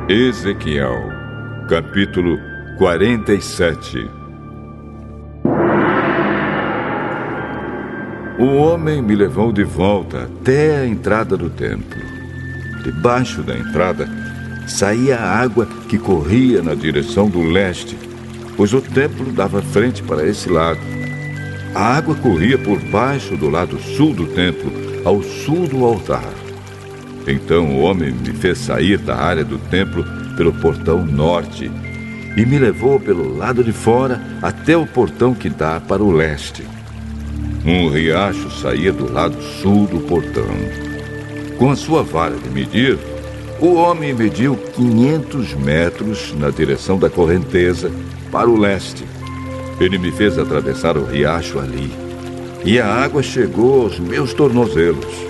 Ezequiel, capítulo 47. O homem me levou de volta até a entrada do templo. Debaixo da entrada saía a água que corria na direção do leste, pois o templo dava frente para esse lado. A água corria por baixo do lado sul do templo, ao sul do altar. Então o homem me fez sair da área do templo pelo portão norte e me levou pelo lado de fora até o portão que dá para o leste. Um riacho saía do lado sul do portão. Com a sua vara de medir, o homem mediu 500 metros na direção da correnteza para o leste. Ele me fez atravessar o riacho ali, e a água chegou aos meus tornozelos.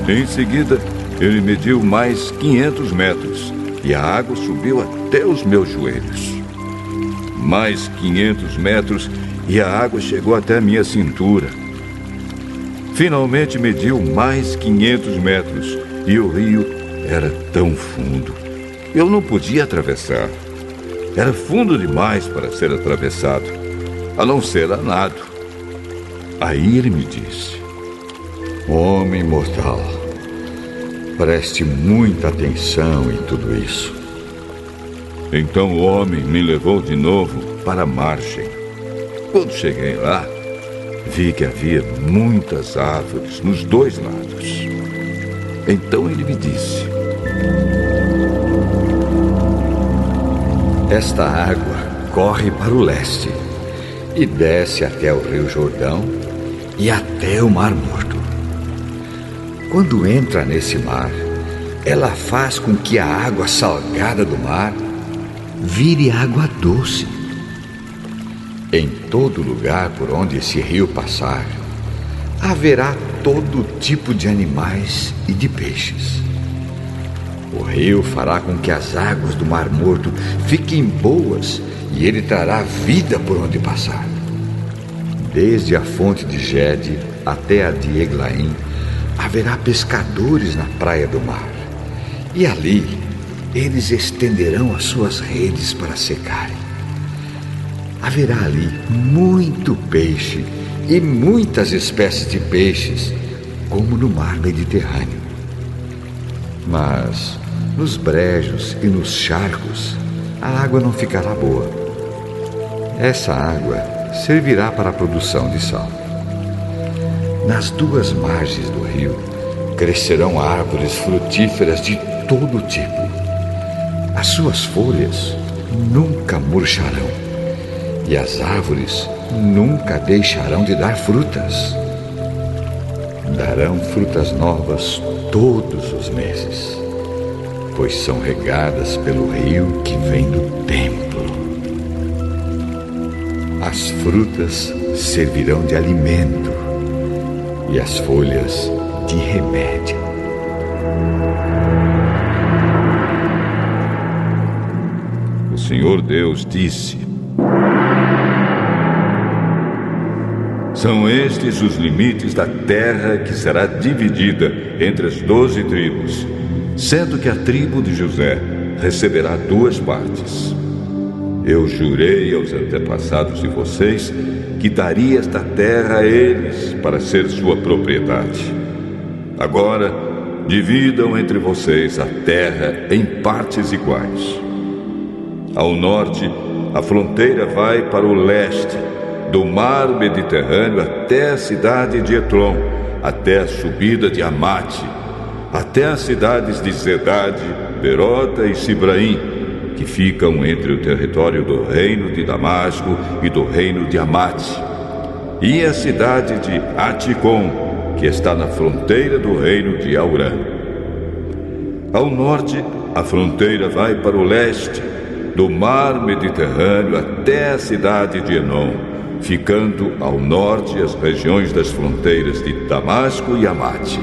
Em seguida, ele mediu mais 500 metros, e a água subiu até os meus joelhos. Mais 500 metros, e a água chegou até a minha cintura. Finalmente mediu mais 500 metros, e o rio era tão fundo. Eu não podia atravessar. Era fundo demais para ser atravessado, a não ser a nado. Aí ele me disse: Homem mortal, preste muita atenção em tudo isso. Então o homem me levou de novo para a margem. Quando cheguei lá, vi que havia muitas árvores nos dois lados. Então ele me disse: Esta água corre para o leste e desce até o Rio Jordão e até o Mar Morto. Quando entra nesse mar, ela faz com que a água salgada do mar vire água doce. Em todo lugar por onde esse rio passar, haverá todo tipo de animais e de peixes. O rio fará com que as águas do Mar Morto fiquem boas e ele trará vida por onde passar. Desde a fonte de Gede até a de Eglaim, haverá pescadores na praia do mar. E ali eles estenderão as suas redes para secarem. Haverá ali muito peixe e muitas espécies de peixes, como no mar Mediterrâneo. Mas nos brejos e nos charcos, a água não ficará boa. Essa água servirá para a produção de sal. Nas duas margens do rio crescerão árvores frutíferas de todo tipo. As suas folhas nunca murcharão e as árvores nunca deixarão de dar frutas. Darão frutas novas todos os meses, pois são regadas pelo rio que vem do templo. As frutas servirão de alimento e as folhas de remédio. O Senhor Deus disse: São estes os limites da terra que será dividida entre as 12 tribos, sendo que a tribo de José receberá 2 partes. Eu jurei aos antepassados de vocês que daria esta terra a eles para ser sua propriedade. Agora, dividam entre vocês a terra em partes iguais. Ao norte, a fronteira vai para o leste, do mar Mediterrâneo até a cidade de Etlon, até a subida de Amate, até as cidades de Zedade, Berota e Sibraim, que ficam entre o território do reino de Damasco e do reino de Amate, e a cidade de Aticom, que está na fronteira do reino de Aurã. Ao norte, a fronteira vai para o leste, do mar Mediterrâneo até a cidade de Enom, ficando ao norte as regiões das fronteiras de Damasco e Amate.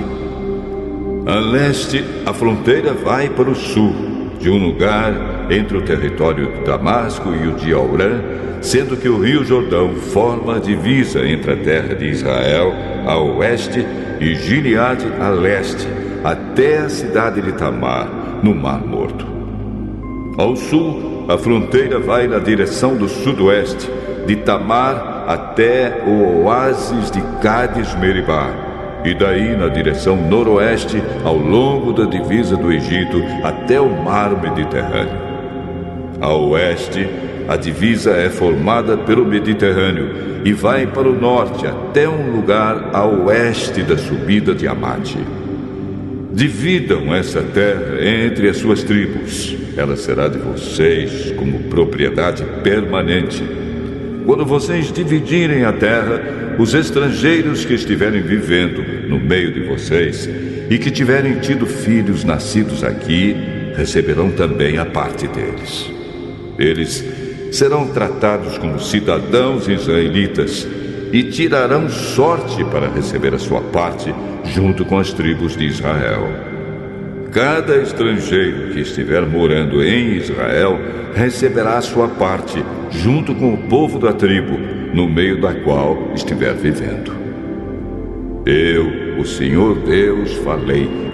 A leste, a fronteira vai para o sul, de um lugar entre o território de Damasco e o de Aurã, sendo que o rio Jordão forma a divisa entre a terra de Israel a oeste e Gileade a leste, até a cidade de Tamar, no Mar Morto. Ao sul, a fronteira vai na direção do sudoeste, de Tamar até o oásis de Cádiz-Meribá, e daí na direção noroeste, ao longo da divisa do Egito, até o mar Mediterrâneo. A oeste, a divisa é formada pelo Mediterrâneo e vai para o norte até um lugar a oeste da subida de Amate. Dividam essa terra entre as suas tribos. Ela será de vocês como propriedade permanente. Quando vocês dividirem a terra, os estrangeiros que estiverem vivendo no meio de vocês e que tiverem tido filhos nascidos aqui, receberão também a parte deles. Eles serão tratados como cidadãos israelitas e tirarão sorte para receber a sua parte junto com as tribos de Israel. Cada estrangeiro que estiver morando em Israel receberá a sua parte junto com o povo da tribo no meio da qual estiver vivendo. Eu, o Senhor Deus, falei.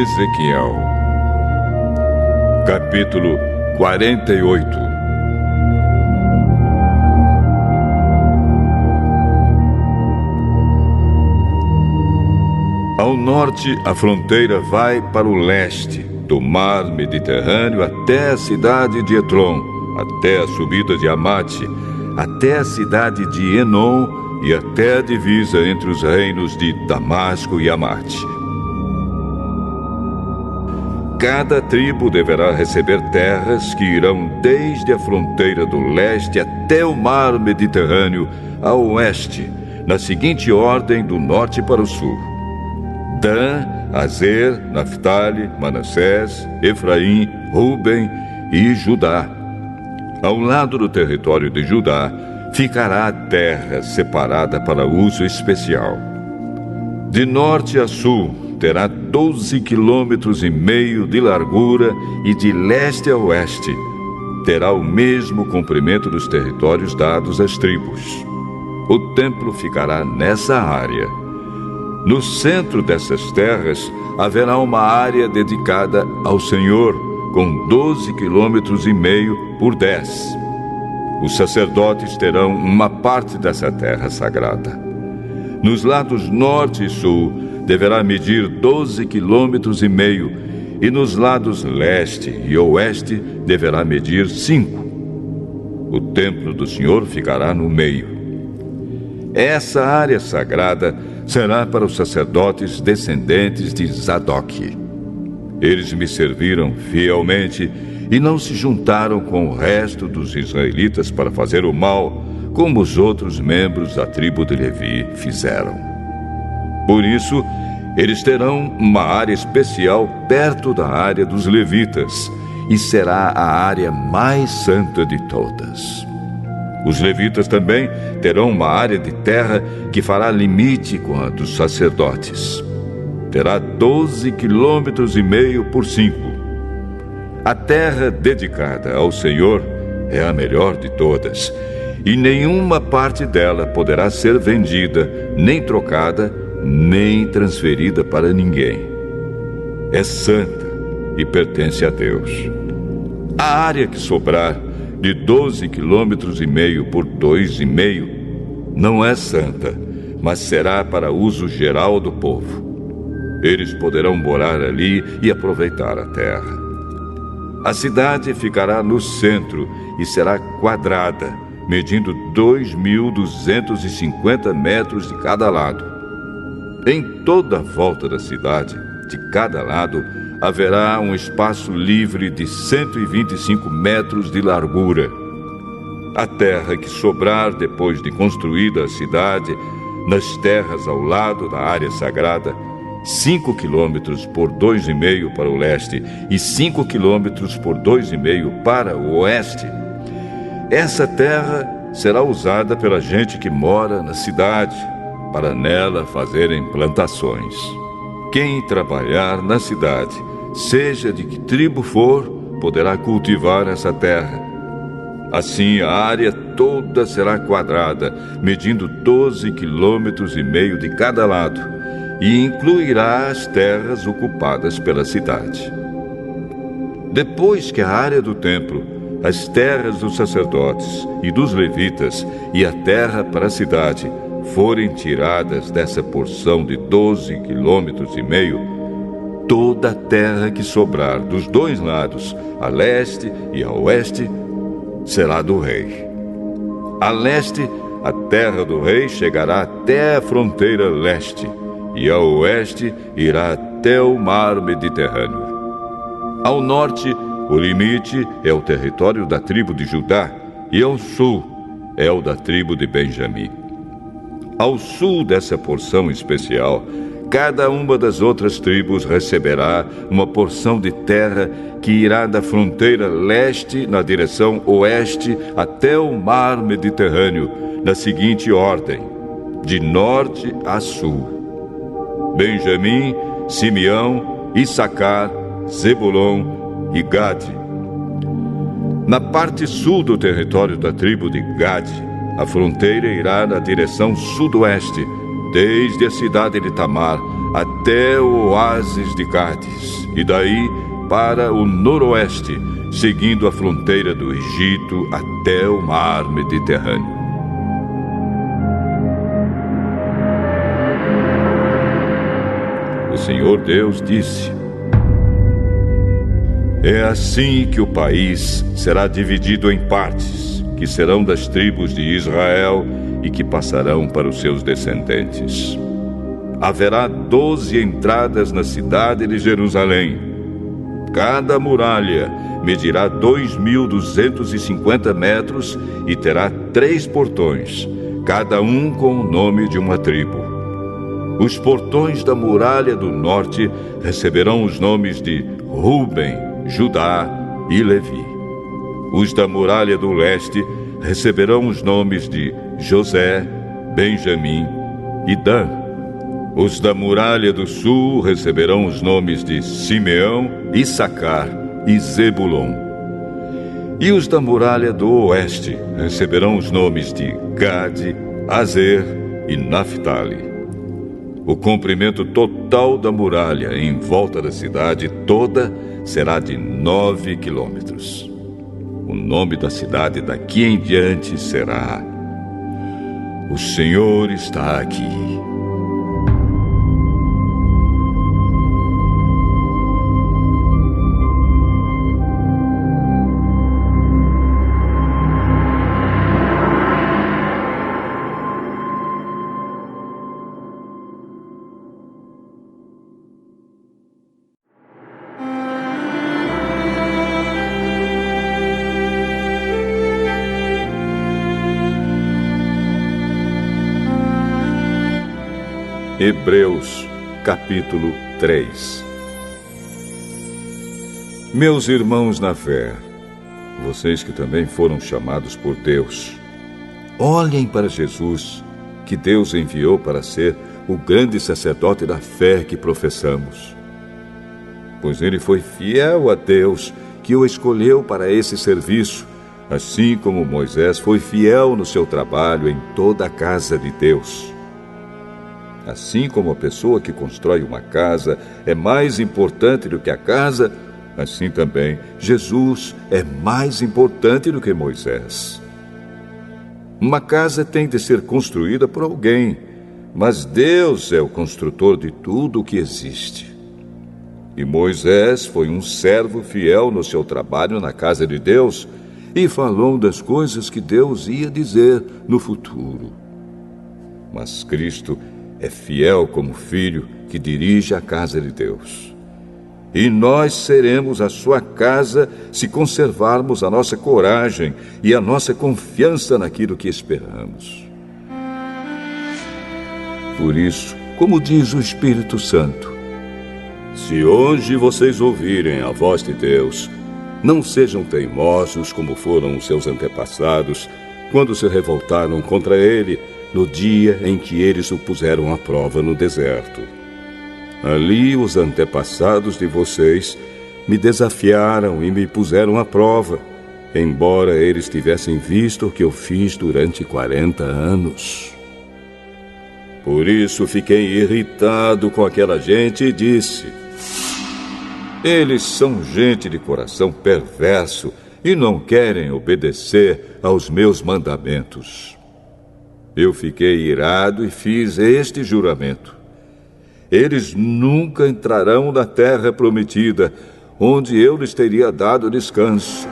Ezequiel, capítulo 48. Ao norte, a fronteira vai para o leste, do mar Mediterrâneo até a cidade de Etron, até a subida de Amate, até a cidade de Enom e até a divisa entre os reinos de Damasco e Amate. Cada tribo deverá receber terras que irão desde a fronteira do leste até o mar Mediterrâneo a oeste, na seguinte ordem do norte para o sul: Dan, Azer, Naftali, Manassés, Efraim, Ruben e Judá. Ao lado do território de Judá ficará a terra separada para uso especial. De norte a sul terá 12,5 quilômetros de largura e de leste a oeste terá o mesmo comprimento dos territórios dados às tribos. O templo ficará nessa área. No centro dessas terras haverá uma área dedicada ao Senhor, com 12,5 quilômetros por 10. Os sacerdotes terão uma parte dessa terra sagrada. Nos lados norte e sul deverá medir 12,5 quilômetros e nos lados leste e oeste deverá medir 5. O templo do Senhor ficará no meio. Essa área sagrada será para os sacerdotes descendentes de Zadok. Eles me serviram fielmente e não se juntaram com o resto dos israelitas para fazer o mal, como os outros membros da tribo de Levi fizeram. Por isso, eles terão uma área especial perto da área dos levitas, e será a área mais santa de todas. Os levitas também terão uma área de terra que fará limite com a dos sacerdotes. Terá 12,5 quilômetros por 5. A terra dedicada ao Senhor é a melhor de todas, e nenhuma parte dela poderá ser vendida, nem trocada, nem transferida para ninguém. É santa e pertence a Deus. A área que sobrar, de 12,5 quilômetros por 2,5, não é santa, mas será para uso geral do povo. Eles poderão morar ali e aproveitar a terra. A cidade ficará no centro e será quadrada, medindo 2.250 metros de cada lado. Em toda a volta da cidade de cada lado, haverá um espaço livre de 125 metros de largura. A terra que sobrar depois de construída a cidade, nas terras ao lado da área sagrada, 5 quilômetros por 2,5 para o leste e 5 quilômetros por 2,5 para o oeste. Essa terra será usada pela gente que mora na cidade, para nela fazerem plantações. Quem trabalhar na cidade, seja de que tribo for, poderá cultivar essa terra. Assim, a área toda será quadrada, medindo 12,5 quilômetros de cada lado, e incluirá as terras ocupadas pela cidade. Depois que a área do templo, as terras dos sacerdotes e dos levitas e a terra para a cidade forem tiradas dessa porção de 12,5 quilômetros, toda a terra que sobrar dos dois lados, a leste e a oeste, será do rei. A leste, a terra do rei chegará até a fronteira leste, e a oeste irá até o mar Mediterrâneo. Ao norte, o limite é o território da tribo de Judá, e ao sul é o da tribo de Benjamim. Ao sul dessa porção especial, cada uma das outras tribos receberá uma porção de terra que irá da fronteira leste na direção oeste até o mar Mediterrâneo, na seguinte ordem, de norte a sul: Benjamim, Simeão, Issacar, Zebulon e Gade. Na parte sul do território da tribo de Gade, a fronteira irá na direção sudoeste, desde a cidade de Tamar até o oásis de Cádiz, e daí para o noroeste, seguindo a fronteira do Egito até o mar Mediterrâneo. O Senhor Deus disse: é assim que o país será dividido em partes, que serão das tribos de Israel e que passarão para os seus descendentes. Haverá 12 entradas na cidade de Jerusalém. Cada muralha medirá 2.250 metros e terá 3 portões, cada um com o nome de uma tribo. Os portões da muralha do norte receberão os nomes de Ruben, Judá e Levi. Os da muralha do leste receberão os nomes de José, Benjamim e Dan. Os da muralha do sul receberão os nomes de Simeão, Issacar e Zebulon. E os da muralha do oeste receberão os nomes de Gade, Azer e Naphtali. O comprimento total da muralha em volta da cidade toda será de 9 quilômetros. O nome da cidade daqui em diante será: O Senhor está aqui. Hebreus, capítulo 3. Meus irmãos na fé, vocês que também foram chamados por Deus, olhem para Jesus, que Deus enviou para ser o grande sacerdote da fé que professamos. Pois ele foi fiel a Deus, que o escolheu para esse serviço, assim como Moisés foi fiel no seu trabalho em toda a casa de Deus. Assim como a pessoa que constrói uma casa é mais importante do que a casa, assim também Jesus é mais importante do que Moisés. Uma casa tem de ser construída por alguém, mas Deus é o construtor de tudo o que existe. E Moisés foi um servo fiel no seu trabalho na casa de Deus e falou das coisas que Deus ia dizer no futuro. Mas Cristo é fiel como filho que dirige a casa de Deus. E nós seremos a sua casa se conservarmos a nossa coragem e a nossa confiança naquilo que esperamos. Por isso, como diz o Espírito Santo, se hoje vocês ouvirem a voz de Deus, não sejam teimosos como foram os seus antepassados, quando se revoltaram contra ele no dia em que eles o puseram à prova no deserto. Ali os antepassados de vocês me desafiaram e me puseram à prova, embora eles tivessem visto o que eu fiz durante 40 anos. Por isso fiquei irritado com aquela gente e disse: eles são gente de coração perverso e não querem obedecer aos meus mandamentos. Eu fiquei irado e fiz este juramento: eles nunca entrarão na terra prometida, onde eu lhes teria dado descanso.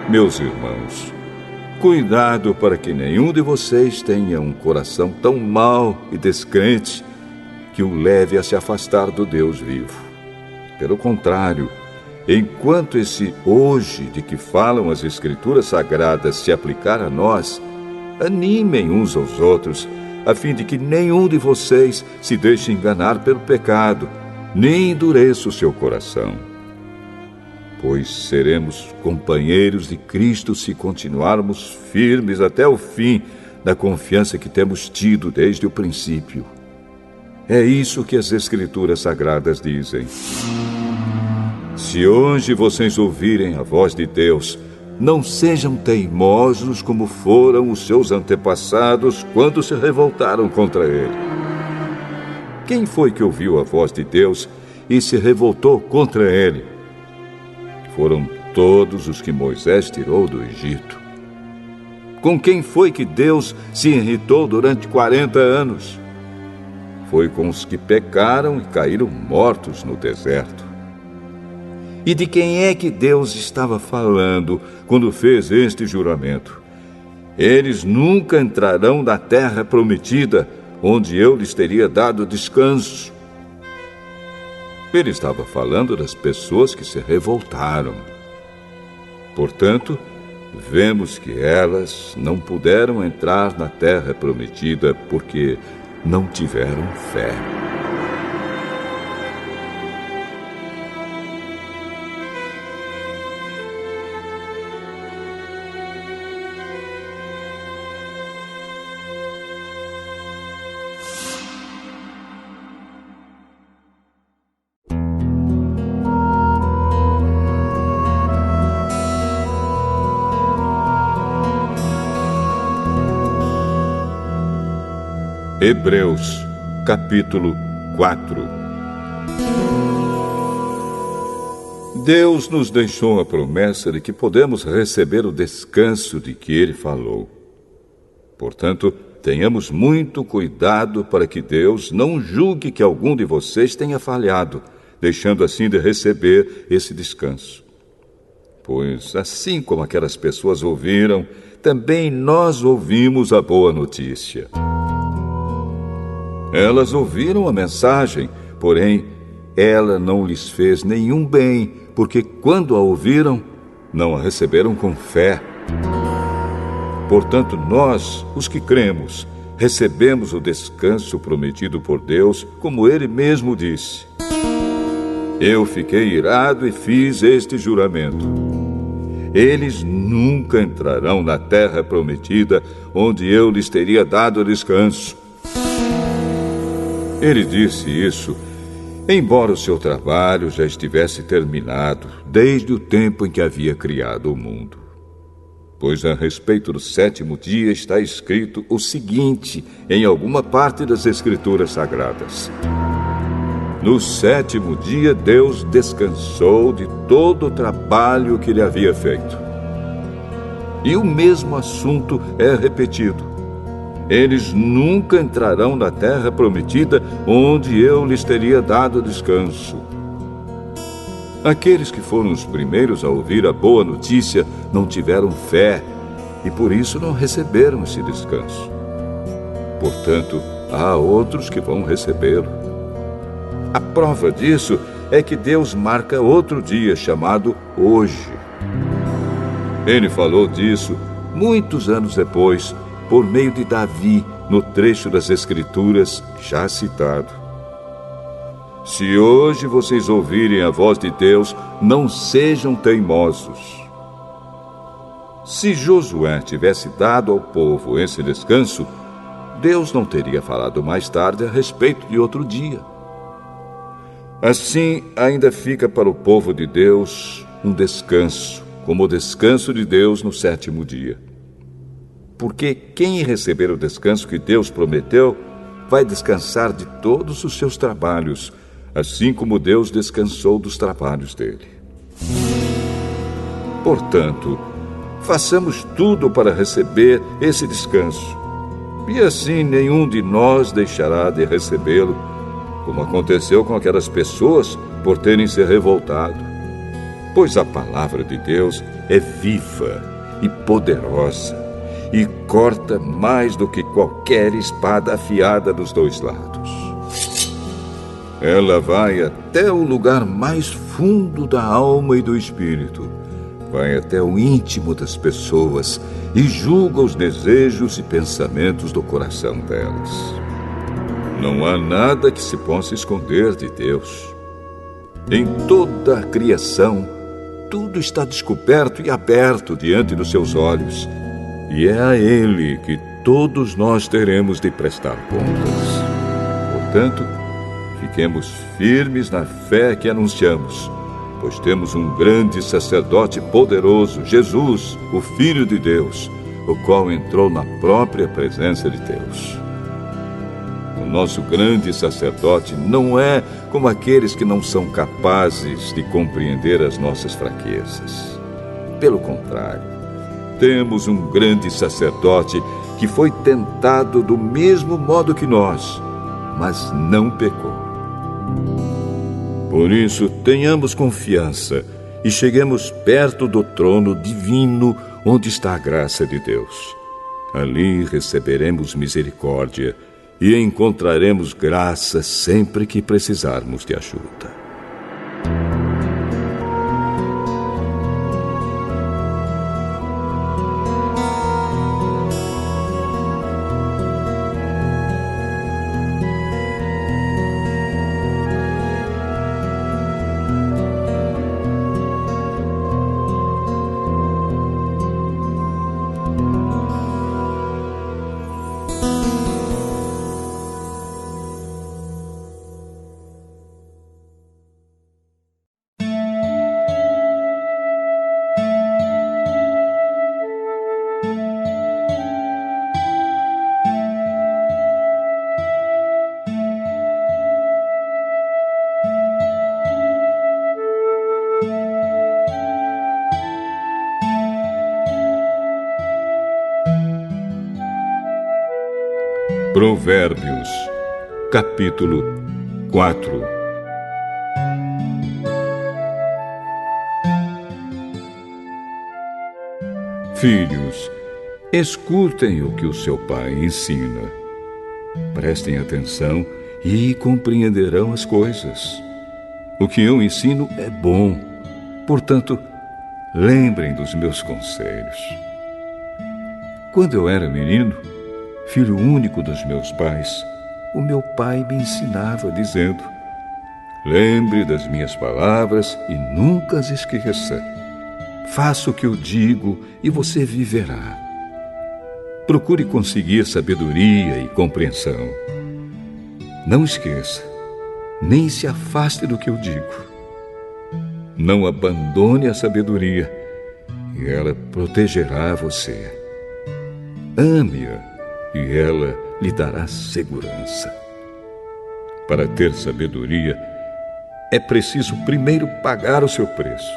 Meus irmãos, cuidado para que nenhum de vocês tenha um coração tão mau e descrente que o leve a se afastar do Deus vivo. Pelo contrário, enquanto esse hoje de que falam as Escrituras Sagradas se aplicar a nós, animem uns aos outros, a fim de que nenhum de vocês se deixe enganar pelo pecado, nem endureça o seu coração. Pois seremos companheiros de Cristo se continuarmos firmes até o fim na confiança que temos tido desde o princípio. É isso que as Escrituras Sagradas dizem. Se hoje vocês ouvirem a voz de Deus, não sejam teimosos como foram os seus antepassados quando se revoltaram contra ele. Quem foi que ouviu a voz de Deus e se revoltou contra ele? Foram todos os que Moisés tirou do Egito. Com quem foi que Deus se irritou durante 40 anos? Foi com os que pecaram e caíram mortos no deserto. E de quem é que Deus estava falando quando fez este juramento? Eles nunca entrarão na terra prometida, onde eu lhes teria dado descanso. Ele estava falando das pessoas que se revoltaram. Portanto, vemos que elas não puderam entrar na terra prometida porque não tiveram fé. Hebreus, capítulo 4. Deus nos deixou a promessa de que podemos receber o descanso de que Ele falou. Portanto, tenhamos muito cuidado para que Deus não julgue que algum de vocês tenha falhado, deixando assim de receber esse descanso. Pois, assim como aquelas pessoas ouviram, também nós ouvimos a boa notícia. Elas ouviram a mensagem, porém, ela não lhes fez nenhum bem, porque quando a ouviram, não a receberam com fé. Portanto, nós, os que cremos, recebemos o descanso prometido por Deus, como Ele mesmo disse. Eu fiquei irado e fiz este juramento: eles nunca entrarão na terra prometida, onde eu lhes teria dado descanso. Ele disse isso, embora o seu trabalho já estivesse terminado desde o tempo em que havia criado o mundo. Pois a respeito do sétimo dia está escrito o seguinte em alguma parte das Escrituras Sagradas: no sétimo dia Deus descansou de todo o trabalho que ele havia feito. E o mesmo assunto é repetido: eles nunca entrarão na terra prometida, onde eu lhes teria dado descanso. Aqueles que foram os primeiros a ouvir a boa notícia não tiveram fé e por isso não receberam esse descanso. Portanto, há outros que vão recebê-lo. A prova disso é que Deus marca outro dia chamado hoje. Ele falou disso muitos anos depois, por meio de Davi, no trecho das Escrituras já citado. Se hoje vocês ouvirem a voz de Deus, não sejam teimosos. Se Josué tivesse dado ao povo esse descanso, Deus não teria falado mais tarde a respeito de outro dia. Assim, ainda fica para o povo de Deus um descanso, como o descanso de Deus no 7º dia. Porque quem receber o descanso que Deus prometeu, vai descansar de todos os seus trabalhos, assim como Deus descansou dos trabalhos dele. Portanto, façamos tudo para receber esse descanso, e assim nenhum de nós deixará de recebê-lo, como aconteceu com aquelas pessoas por terem se revoltado. Pois a palavra de Deus é viva e poderosa, e corta mais do que qualquer espada afiada dos dois lados. Ela vai até o lugar mais fundo da alma e do espírito, vai até o íntimo das pessoas e julga os desejos e pensamentos do coração delas. Não há nada que se possa esconder de Deus. Em toda a criação, tudo está descoberto e aberto diante dos seus olhos, e é a Ele que todos nós teremos de prestar contas. Portanto, fiquemos firmes na fé que anunciamos, pois temos um grande sacerdote poderoso, Jesus, o Filho de Deus, o qual entrou na própria presença de Deus. O nosso grande sacerdote não é como aqueles que não são capazes de compreender as nossas fraquezas. Pelo contrário, temos um grande sacerdote que foi tentado do mesmo modo que nós, mas não pecou. Por isso, tenhamos confiança e cheguemos perto do trono divino onde está a graça de Deus. Ali receberemos misericórdia e encontraremos graça sempre que precisarmos de ajuda. Provérbios, capítulo 4. Filhos, escutem o que o seu pai ensina. Prestem atenção e compreenderão as coisas. O que eu ensino é bom, portanto, lembrem dos meus conselhos. Quando eu era menino, filho único dos meus pais, o meu pai me ensinava dizendo: lembre das minhas palavras e nunca as esqueça. Faça o que eu digo e você viverá. Procure conseguir sabedoria e compreensão. Não esqueça, nem se afaste do que eu digo. Não abandone a sabedoria e ela protegerá você. Ame-a e ela lhe dará segurança. Para ter sabedoria, é preciso primeiro pagar o seu preço.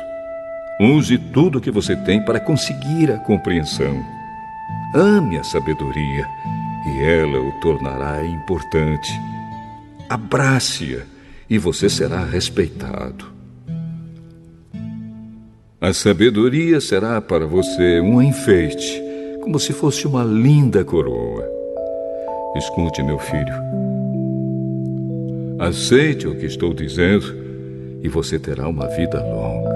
Use tudo o que você tem para conseguir a compreensão. Ame a sabedoria e ela o tornará importante. Abrace-a e você será respeitado. A sabedoria será para você um enfeite, como se fosse uma linda coroa. Escute, meu filho. Aceite o que estou dizendo e você terá uma vida longa.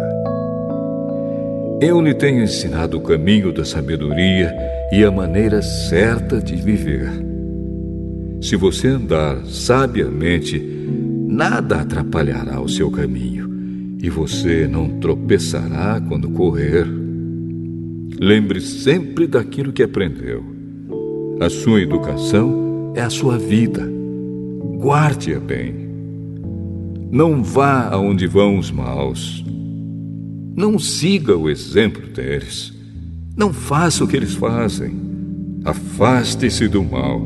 Eu lhe tenho ensinado o caminho da sabedoria e a maneira certa de viver. Se você andar sabiamente, nada atrapalhará o seu caminho e você não tropeçará quando correr. Lembre sempre daquilo que aprendeu. A sua educação é a sua vida. Guarde-a bem. Não vá aonde vão os maus. Não siga o exemplo deles. Não faça o que eles fazem. Afaste-se do mal.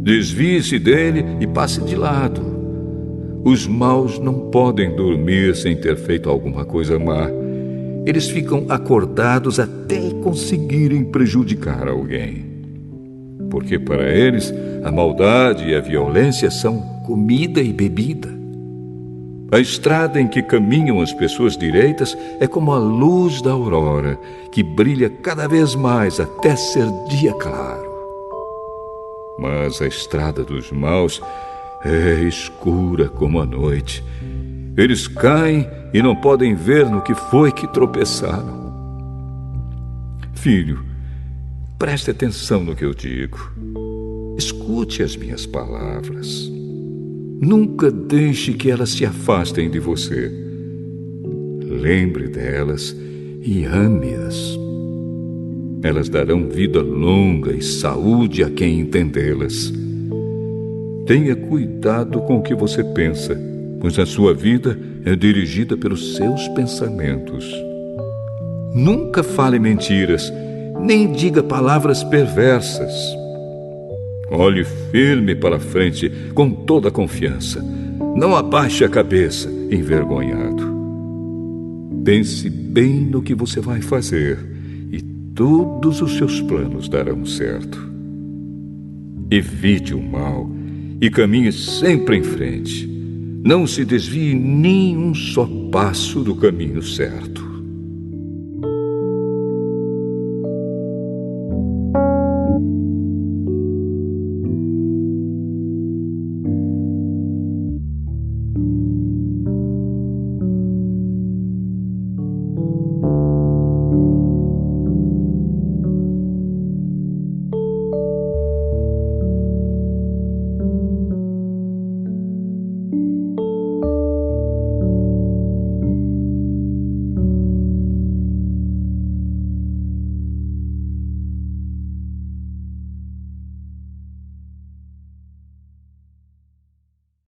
Desvie-se dele e passe de lado. Os maus não podem dormir sem ter feito alguma coisa má. Eles ficam acordados até conseguirem prejudicar alguém. Porque para eles, a maldade e a violência são comida e bebida. A estrada em que caminham as pessoas direitas é como a luz da aurora, que brilha cada vez mais até ser dia claro. Mas a estrada dos maus é escura como a noite. Eles caem e não podem ver no que foi que tropeçaram. Filho, preste atenção no que eu digo. Escute as minhas palavras. Nunca deixe que elas se afastem de você. Lembre delas e ame-as. Elas darão vida longa e saúde a quem entendê-las. Tenha cuidado com o que você pensa, pois a sua vida é dirigida pelos seus pensamentos. Nunca fale mentiras, nem diga palavras perversas. Olhe firme para frente com toda a confiança. Não abaixe a cabeça, envergonhado. Pense bem no que você vai fazer e todos os seus planos darão certo. Evite o mal e caminhe sempre em frente. Não se desvie nem um só passo do caminho certo.